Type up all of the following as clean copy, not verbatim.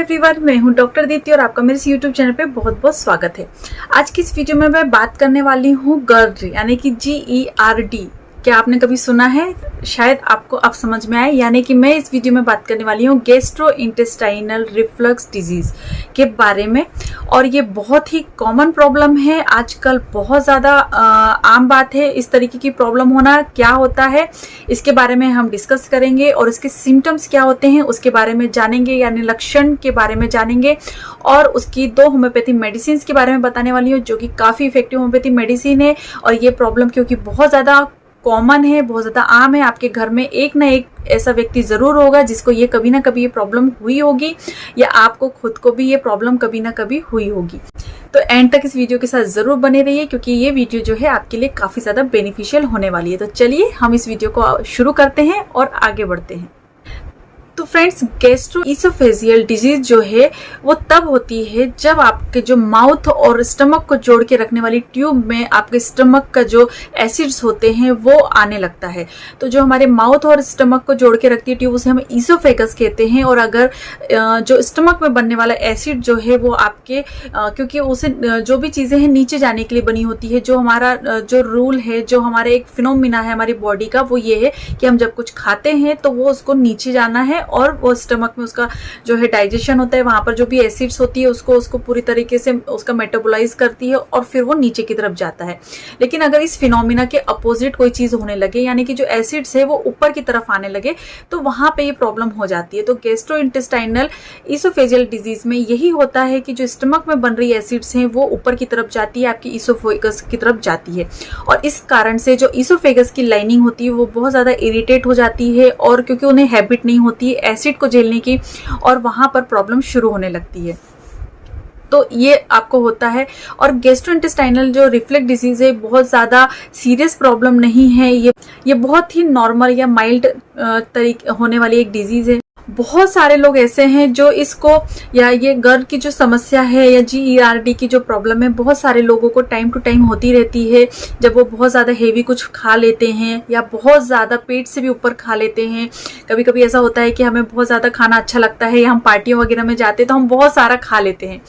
Everyone, मैं हूं doctor Deepti और आपका मेरे यूट्यूब चैनल पे बहुत बहुत स्वागत है। आज की इस वीडियो में मैं बात करने वाली हूं GERD यानी कि GERD। क्या आपने कभी सुना है? शायद आपको अब समझ में आए। यानी कि मैं इस वीडियो में बात करने वाली हूँ गैस्ट्रोइंटेस्टाइनल रिफ्लक्स डिजीज के बारे में। और ये बहुत ही कॉमन प्रॉब्लम है, आजकल बहुत ज़्यादा आम बात है इस तरीके की प्रॉब्लम होना। क्या होता है इसके बारे में हम डिस्कस करेंगे और इसके सिम्टम्स क्या होते हैं उसके बारे में जानेंगे, यानी लक्षण के बारे में जानेंगे। और उसकी 2 होम्योपैथी मेडिसिन के बारे में बताने वाली हूँ जो कि काफ़ी इफेक्टिव होम्योपैथी मेडिसिन है। और ये प्रॉब्लम क्योंकि बहुत ज़्यादा कॉमन है, बहुत ज़्यादा आम है, आपके घर में एक ना एक ऐसा व्यक्ति ज़रूर होगा जिसको ये कभी ना कभी ये प्रॉब्लम हुई होगी, या आपको खुद को भी ये प्रॉब्लम कभी ना कभी हुई होगी। तो एंड तक इस वीडियो के साथ ज़रूर बने रहिए क्योंकि ये वीडियो जो है आपके लिए काफ़ी ज़्यादा बेनिफिशियल होने वाली है। तो चलिए हम इस वीडियो को शुरू करते हैं और आगे बढ़ते हैं। तो फ्रेंड्स, गैस्ट्रोइसोफेजियल डिजीज जो है वो तब होती है जब आपके जो माउथ और स्टमक को जोड़ के रखने वाली ट्यूब में आपके स्टमक का जो एसिड्स होते हैं वो आने लगता है। तो जो हमारे माउथ और स्टमक को जोड़ के रखती है ट्यूब उसे हम ईसोफेगस कहते हैं। और अगर जो स्टमक में बनने वाला एसिड जो है वो आपके क्योंकि उसे जो भी चीज़ें हैं नीचे जाने के लिए बनी होती है, जो हमारा जो रूल है, जो हमारे एक फिनोमिना है हमारी बॉडी का, वो ये है कि हम जब कुछ खाते हैं तो वो उसको नीचे जाना है और वो स्टमक में उसका जो है डाइजेशन होता है, वहां पर जो भी एसिड्स होती है उसको पूरी तरीके से उसका मेटाबोलाइज करती है और फिर वो नीचे की तरफ जाता है। लेकिन अगर इस फिनोमिना के अपोजिट कोई चीज होने लगे, यानी कि जो एसिड्स है वो ऊपर की तरफ आने लगे, तो वहां पे ये प्रॉब्लम हो जाती है। तो गैस्ट्रोइंटेस्टाइनल इसोफेजियल डिजीज में यही होता है कि जो स्टमक में बन रही एसिड्स हैं वो ऊपर की तरफ जाती है, आपकी इसोफेगस की तरफ जाती है। और इस कारण से जो इसोफेगस की लाइनिंग होती है वो बहुत ज्यादा इरिटेट हो जाती है, और क्योंकि उन्हें हैबिट नहीं होती है एसिड को झेलने की, और वहां पर प्रॉब्लम शुरू होने लगती है। तो ये आपको होता है। और गैस्ट्रोइंटेस्टाइनल जो रिफ्लक्स डिजीज है बहुत ज़्यादा सीरियस प्रॉब्लम नहीं है, ये बहुत ही नॉर्मल या माइल्ड तरीके होने वाली एक डिजीज है। बहुत सारे लोग ऐसे हैं जो इसको, या ये GERD की जो समस्या है या GERD की जो प्रॉब्लम है, बहुत सारे लोगों को टाइम टू टाइम होती रहती है जब वो बहुत ज़्यादा हेवी कुछ खा लेते हैं या बहुत ज़्यादा पेट से भी ऊपर खा लेते हैं। कभी कभी ऐसा होता है कि हमें बहुत ज़्यादा खाना अच्छा लगता है या हम पार्टियों वगैरह में जाते हैं तो हम बहुत सारा खा लेते हैं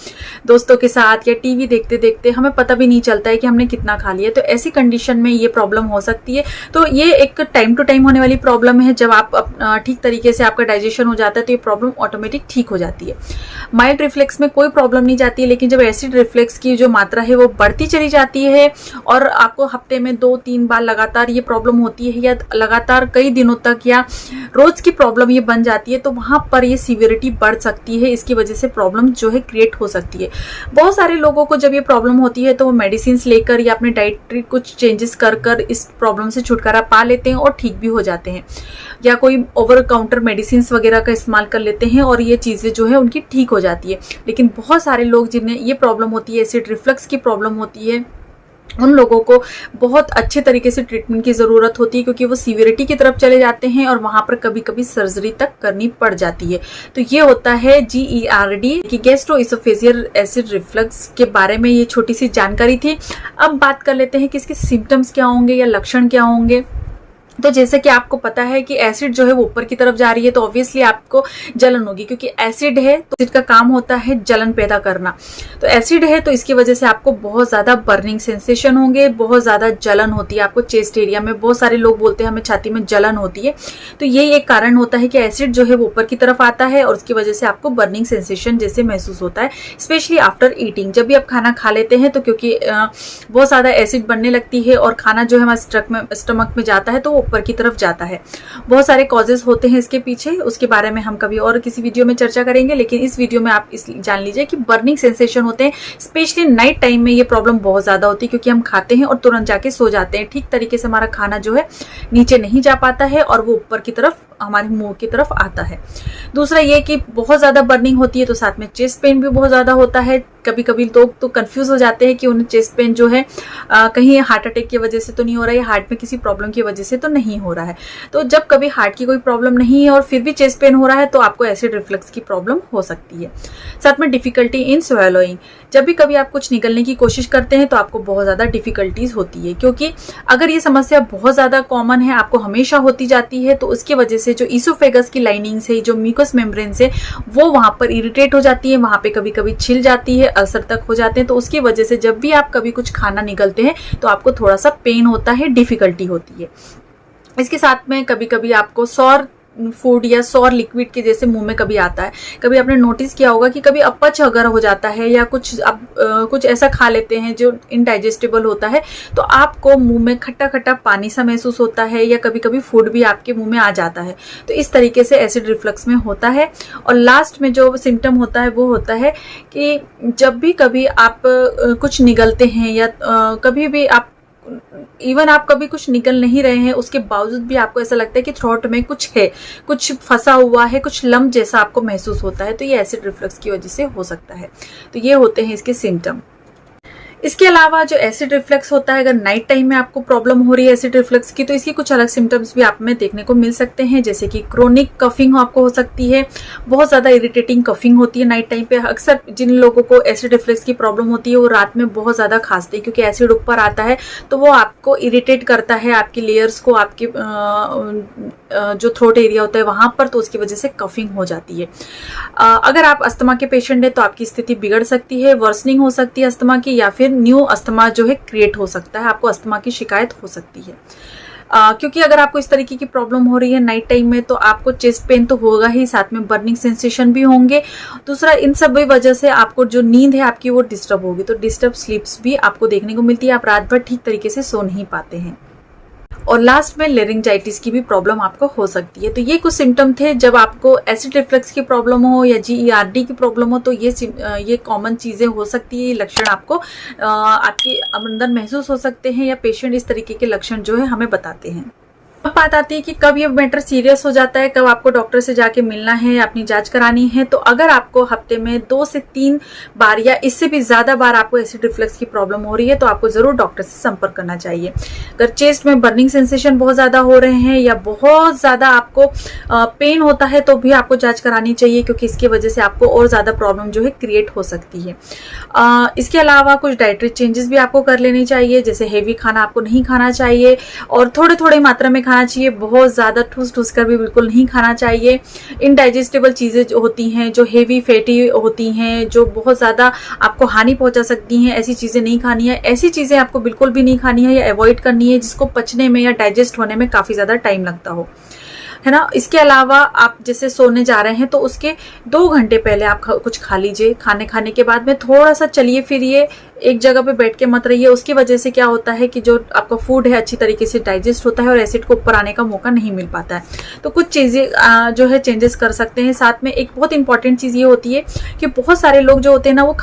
दोस्तों के साथ, या टीवी देखते देखते हमें पता भी नहीं चलता है कि हमने कितना खा लिया। तो ऐसी कंडीशन में ये प्रॉब्लम हो सकती है। तो ये एक टाइम टू टाइम होने वाली प्रॉब्लम है। जब आप ठीक तरीके से आपका डाइजेशन हो जाता है तो ये प्रॉब्लम ऑटोमेटिक ठीक हो जाती है। माइल्ड रिफ्लेक्स में कोई प्रॉब्लम नहीं जाती है, लेकिन जब एसिड रिफ्लेक्स की जो मात्रा है वो बढ़ती चली जाती है और आपको हफ्ते में 2-3 बार लगातार ये प्रॉब्लम होती है, या लगातार कई दिनों तक या रोज की प्रॉब्लम ये बन जाती है, तो वहां पर ये सीवियरिटी बढ़ सकती है। इसकी वजह से प्रॉब्लम जो है क्रिएट हो सकती है। बहुत सारे लोगों को जब ये प्रॉब्लम होती है तो वो मेडिसिन लेकर या अपने डाइटरी कुछ चेंजेस कर इस प्रॉब्लम से छुटकारा पा लेते हैं और ठीक भी हो जाते हैं, या कोई ओवर काउंटर मेडिसिन वगैरह का इस्तेमाल कर लेते हैं और ये चीज़ें जो है उनकी ठीक हो जाती है। लेकिन बहुत सारे लोग जिन्हें ये प्रॉब्लम होती है, एसिड रिफ्लक्स की प्रॉब्लम होती है, उन लोगों को बहुत अच्छे तरीके से ट्रीटमेंट की ज़रूरत होती है, क्योंकि वो सीवियरिटी की तरफ चले जाते हैं और वहाँ पर कभी कभी सर्जरी तक करनी पड़ जाती है। तो ये होता है GERD कि गैस्ट्रोइसोफेजियल एसिड रिफ्लक्स के बारे में ये छोटी सी जानकारी थी। अब बात कर लेते हैं कि इसके सिम्टम्स क्या होंगे या लक्षण क्या होंगे। तो जैसे कि आपको पता है कि एसिड जो है वो ऊपर की तरफ जा रही है तो ऑब्वियसली आपको जलन होगी, क्योंकि एसिड है तो एसिड का काम होता है जलन पैदा करना। तो एसिड है तो इसकी वजह से आपको बहुत ज़्यादा बर्निंग सेंसेशन होंगे, बहुत ज़्यादा जलन होती है आपको चेस्ट एरिया में। बहुत सारे लोग बोलते हैं हमें छाती में जलन होती है, तो यही एक कारण होता है कि एसिड जो है वो ऊपर की तरफ आता है और उसकी वजह से आपको बर्निंग सेंसेशन जैसे महसूस होता है, स्पेशली आफ्टर ईटिंग। जब भी आप खाना खा लेते हैं तो क्योंकि बहुत ज़्यादा एसिड बनने लगती है और खाना जो है हमारे स्टमक में जाता है तो ऊपर की तरफ जाता है। बहुत सारे कॉजेज होते हैं इसके पीछे, उसके बारे में हम कभी और किसी वीडियो में चर्चा करेंगे, लेकिन इस वीडियो में आप जान लीजिए कि बर्निंग सेंसेशन होते हैं। स्पेशली नाइट टाइम में ये प्रॉब्लम बहुत ज्यादा होती है, क्योंकि हम खाते हैं और तुरंत जाके सो जाते हैं। ठीक तरीके से हमारा खाना जो है नीचे नहीं जा पाता है और वो ऊपर की तरफ हमारे मुंह की तरफ आता है। दूसरा ये कि बहुत ज्यादा बर्निंग होती है तो साथ में चेस्ट पेन भी बहुत ज्यादा होता है। कभी कभी लोग तो कंफ्यूज हो जाते हैं कि उन्हें चेस्ट पेन जो है कहीं हार्ट अटैक की वजह से तो नहीं हो रहा है या हार्ट में किसी प्रॉब्लम की वजह से तो नहीं हो रहा है। तो जब कभी हार्ट की कोई प्रॉब्लम नहीं है और फिर भी चेस्ट पेन हो रहा है तो आपको एसिड रिफ्लक्स की प्रॉब्लम हो सकती है। साथ में डिफिकल्टी इन स्वेलोइंग, जब भी कभी आप कुछ निगलने की कोशिश करते हैं तो आपको बहुत ज़्यादा डिफिकल्टीज होती है, क्योंकि अगर ये समस्या बहुत ज़्यादा कॉमन है, आपको हमेशा होती जाती है, तो उसकी वजह से जो ईसोफेगस की लाइनिंग्स है, जो म्यूकस मेम्ब्रेन्स है, वो वहाँ पर इरिटेट हो जाती है, वहाँ पे कभी कभी छिल जाती है, अल्सर तक हो जाते हैं। तो उसकी वजह से जब भी आप कभी कुछ खाना निगलते हैं तो आपको थोड़ा सा पेन होता है, डिफिकल्टी होती है। इसके साथ में कभी कभी आपको सौर फूड या सौर लिक्विड के जैसे मुंह में कभी आता है। कभी आपने नोटिस किया होगा कि कभी अपच अगर हो जाता है या कुछ आप कुछ ऐसा खा लेते हैं जो इनडाइजेस्टेबल होता है, तो आपको मुंह में खट्टा खट्टा पानी सा महसूस होता है, या कभी कभी फूड भी आपके मुंह में आ जाता है। तो इस तरीके से एसिड रिफ्लक्स में होता है। और लास्ट में जो सिम्टम होता है वो होता है कि जब भी कभी आप कुछ निगलते हैं, या कभी भी आप इवन आप कभी कुछ निकल नहीं रहे हैं, उसके बावजूद भी आपको ऐसा लगता है कि थ्रोट में कुछ है, कुछ फंसा हुआ है, कुछ लम्ब जैसा आपको महसूस होता है, तो ये एसिड रिफ्लक्स की वजह से हो सकता है। तो ये होते हैं इसके सिम्टम। इसके अलावा जो एसिड रिफ्लक्स होता है, अगर नाइट टाइम में आपको प्रॉब्लम हो रही है एसिड रिफ्लक्स की, तो इसकी कुछ अलग सिम्टम्स भी आप में देखने को मिल सकते हैं, जैसे कि क्रोनिक कफिंग आपको हो सकती है, बहुत ज़्यादा इरिटेटिंग कफिंग होती है नाइट टाइम पे। अक्सर जिन लोगों को एसिड रिफ्लक्स की प्रॉब्लम होती है वो रात में बहुत ज़्यादा खांसते हैं, क्योंकि एसिड ऊपर आता है तो वो आपको इरिटेट करता है, आपकी लेयर्स को, आपके जो थ्रोट एरिया होता है वहाँ पर, तो उसकी वजह से कफिंग हो जाती है। अगर आप अस्थमा के पेशेंट हैं तो आपकी स्थिति बिगड़ सकती है, वर्सनिंग हो सकती है अस्थमा की, या फिर न्यू अस्थमा जो है क्रिएट हो सकता है, आपको अस्थमा की शिकायत हो सकती है। क्योंकि अगर आपको इस तरीके की प्रॉब्लम हो रही है नाइट टाइम में, तो आपको चेस्ट पेन तो होगा ही, साथ में बर्निंग सेंसेशन भी होंगे। दूसरा, इन सब वजह से आपको जो नींद है आपकी वो डिस्टर्ब होगी, तो डिस्टर्ब स्लीप्स भी आपको देखने को मिलती है, आप रात भर ठीक तरीके से सो नहीं पाते हैं। और लास्ट में लेरिंजाइटिस की भी प्रॉब्लम आपको हो सकती है। तो ये कुछ सिम्टम थे जब आपको एसिड रिफ्लक्स की प्रॉब्लम हो या GERD की प्रॉब्लम हो, तो ये कॉमन चीज़ें हो सकती है, ये लक्षण आपको आपके अंदर महसूस हो सकते हैं, या पेशेंट इस तरीके के लक्षण जो है हमें बताते हैं। अब बात आती है कि कब ये मैटर सीरियस हो जाता है, कब आपको डॉक्टर से जाके मिलना है, अपनी जांच करानी है। तो अगर आपको हफ्ते में 2 से 3 बार या इससे भी ज़्यादा बार आपको एसिड रिफ्लक्स की प्रॉब्लम हो रही है, तो आपको ज़रूर डॉक्टर से संपर्क करना चाहिए। अगर चेस्ट में बर्निंग सेंसेशन बहुत ज़्यादा हो रहे हैं, या बहुत ज़्यादा आपको पेन होता है, तो भी आपको जाँच करानी चाहिए, क्योंकि इसकी वजह से आपको और ज़्यादा प्रॉब्लम जो है क्रिएट हो सकती है। इसके अलावा कुछ डाइटरी चेंजेस भी आपको कर लेनी चाहिए, जैसे हेवी खाना आपको नहीं खाना चाहिए, और थोड़े थोड़े मात्रा में खाना चाहिए, बहुत ज़्यादा ठूस कर भी बिल्कुल नहीं खाना चाहिए। इनडाइजेस्टेबल चीज़ें जो होती हैं, जो हेवी फैटी होती हैं, जो बहुत ज़्यादा आपको हानि पहुंचा सकती हैं, ऐसी चीज़ें नहीं खानी है। ऐसी चीज़ें आपको बिल्कुल भी नहीं खानी है या अवॉइड करनी है जिसको पचने में या डाइजेस्ट होने में काफ़ी ज़्यादा टाइम लगता हो, है ना। इसके अलावा आप जैसे सोने जा रहे हैं तो उसके 2 घंटे पहले आप कुछ खा लीजिए। खाने के बाद में थोड़ा सा चलिए फिरिए, एक जगह पे बैठ के मत रहिए। उसकी वजह से क्या होता है कि जो आपका फूड है अच्छी तरीके से डाइजेस्ट होता है और एसिड को ऊपर आने का मौका नहीं मिल पाता है। तो कुछ चीज़ें जो है चेंजेस कर सकते हैं। साथ में एक बहुत इंपॉर्टेंट चीज़ ये होती है कि बहुत सारे लोग जो होते हैं ना, वो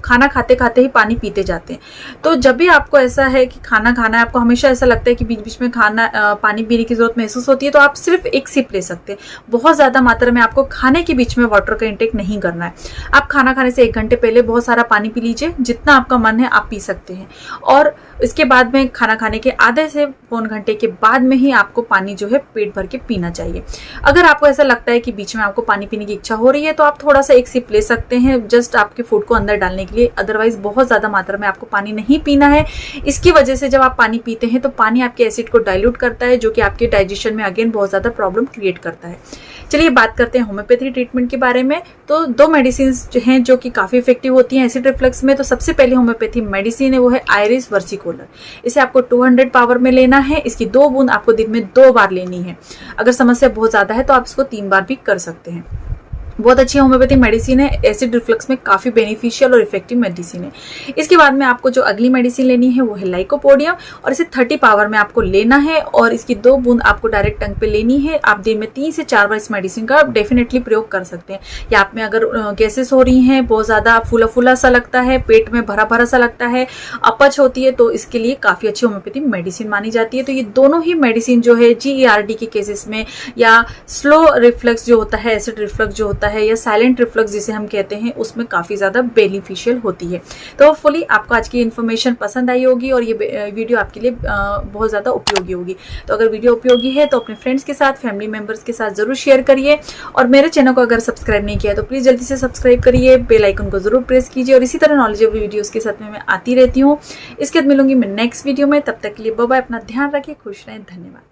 खाना खाते खाते ही पानी पीते जाते हैं। तो जब भी आपको ऐसा है कि खाना खाना है, आपको हमेशा ऐसा लगता है कि बीच बीच में पानी पीने की जरूरत महसूस होती है, तो आप सिर्फ एक सिप ले सकते हैं। बहुत ज़्यादा मात्रा में आपको खाने के बीच में वाटर का इंटेक नहीं करना है। आप खाना खाने से 1 घंटे पहले बहुत सारा पानी पी लीजिए, जितना आपका मन है आप पी सकते हैं। और इसके बाद में खाना खाने के आधे से पौन घंटे के बाद में ही आपको पानी जो है पेट भर के पीना चाहिए। अगर आपको ऐसा लगता है कि बीच में आपको पानी पीने की इच्छा हो रही है, तो आप थोड़ा सा एक सिप ले सकते हैं, जस्ट आपके फूड को अंदर डालने के लिए। अदरवाइज बहुत ज़्यादा मात्रा में आपको पानी नहीं पीना है। इसकी वजह से जब आप पानी पीते हैं तो पानी आपके एसिड को डाइल्यूट करता है, जो कि आपके डाइजेशन में अगेन बहुत ज़्यादा प्रॉब्लम क्रिएट करता है। चलिए बात करते हैं होम्योपैथी ट्रीटमेंट के बारे में। तो 2 मेडिसिन हैं जो कि काफ़ी इफेक्टिव होती हैं एसिड रिफ्लक्स में। तो सबसे पहले होम्योपैथी मेडिसिन है वो है आयरिस वर्सिकोलर। इसे आपको 200 पावर में लेना है। इसकी 2 बूंद आपको दिन में 2 बार लेनी है। अगर समस्या बहुत ज़्यादा है तो आप इसको 3 बार भी कर सकते हैं। बहुत अच्छी होम्योपैथी मेडिसिन है, एसिड रिफ्लक्स में काफ़ी बेनिफिशियल और इफेक्टिव मेडिसिन है। इसके बाद में आपको जो अगली मेडिसिन लेनी है वो है लाइकोपोडियम, और इसे 30 पावर में आपको लेना है, और इसकी 2 बूंद आपको डायरेक्ट टंग पे लेनी है। आप दिन में 3 से 4 बार इस मेडिसिन का डेफिनेटली प्रयोग कर सकते हैं। या आप में अगर गैसेस हो रही हैं, बहुत ज़्यादा फूला फूला सा लगता है, पेट में भरा भरा सा लगता है, अपच होती है, तो इसके लिए काफ़ी अच्छी होम्योपैथी मेडिसिन मानी जाती है। तो ये दोनों ही मेडिसिन जो है GERD के केसेस में, या स्लो रिफ्लक्स जो होता है, एसिड रिफ्लक्स जो होता है, या साइलेंट रिफ्लक्स जिसे हम कहते हैं, उसमें काफ़ी ज़्यादा बेनिफिशियल होती है। तो होपफुली आपको आज की इन्फॉर्मेशन पसंद आई होगी और ये वीडियो आपके लिए बहुत ज़्यादा उपयोगी होगी। तो अगर वीडियो उपयोगी है तो अपने फ्रेंड्स के साथ, फैमिली मेम्बर्स के साथ ज़रूर शेयर करिए। और मेरे चैनल को अगर सब्सक्राइब नहीं किया तो प्लीज़ जल्दी से सब्सक्राइब करिए, बेल आइकन को ज़रूर प्रेस कीजिए। और इसी तरह नॉलेजेबल वीडियोज़ के साथ में मैं आती रहती हूँ। इसके बाद मिलूंगी मैं नेक्स्ट वीडियो में। तब तक के लिए बाय बाय, अपना ध्यान रखिए, खुश रहें, धन्यवाद।